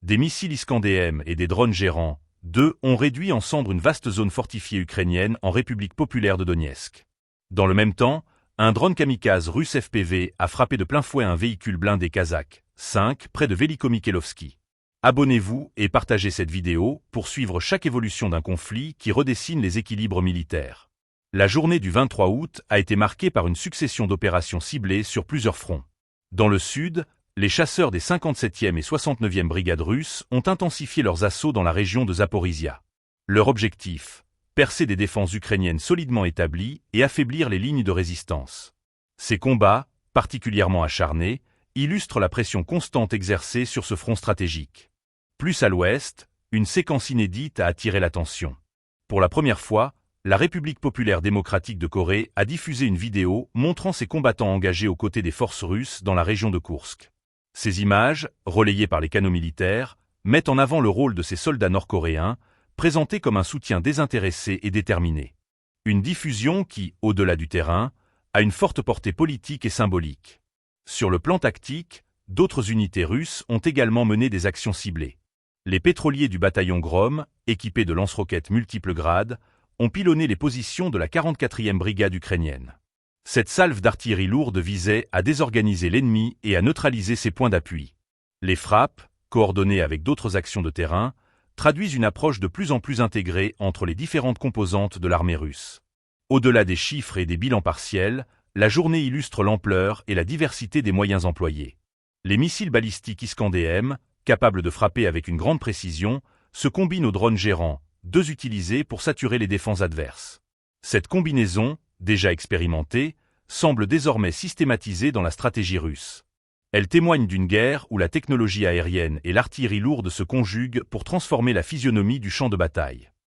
Des missiles Iskander-M et des drones gérants, 2, ont réduit en cendres une vaste zone fortifiée ukrainienne en République populaire de Donetsk. Dans le même temps, un drone kamikaze russe FPV a frappé de plein fouet un véhicule blindé kazakh, 5, près de Velikomy-Kelovsky. Abonnez-vous et partagez cette vidéo pour suivre chaque évolution d'un conflit qui redessine les équilibres militaires. La journée du 23 août a été marquée par une succession d'opérations ciblées sur plusieurs fronts. Dans le sud, les chasseurs des 57e et 69e brigades russes ont intensifié leurs assauts dans la région de Zaporizhia. Leur objectif, percer des défenses ukrainiennes solidement établies et affaiblir les lignes de résistance. Ces combats, particulièrement acharnés, illustrent la pression constante exercée sur ce front stratégique. Plus à l'ouest, une séquence inédite a attiré l'attention. Pour la première fois, la République populaire démocratique de Corée a diffusé une vidéo montrant ses combattants engagés aux côtés des forces russes dans la région de Koursk. Ces images, relayées par les canaux militaires, mettent en avant le rôle de ces soldats nord-coréens, présentés comme un soutien désintéressé et déterminé. Une diffusion qui, au-delà du terrain, a une forte portée politique et symbolique. Sur le plan tactique, d'autres unités russes ont également mené des actions ciblées. Les pétroliers du bataillon Grom, équipés de lance-roquettes multiples grades, ont pilonné les positions de la 44e brigade ukrainienne. Cette salve d'artillerie lourde visait à désorganiser l'ennemi et à neutraliser ses points d'appui. Les frappes, coordonnées avec d'autres actions de terrain, traduisent une approche de plus en plus intégrée entre les différentes composantes de l'armée russe. Au-delà des chiffres et des bilans partiels, la journée illustre l'ampleur et la diversité des moyens employés. Les missiles balistiques Iskander-M, capables de frapper avec une grande précision, se combinent aux drones gérants, 2 utilisés pour saturer les défenses adverses. Cette combinaison, déjà expérimentée, semble désormais systématisée dans la stratégie russe. Elle témoigne d'une guerre où la technologie aérienne et l'artillerie lourde se conjuguent pour transformer la physionomie du champ de bataille.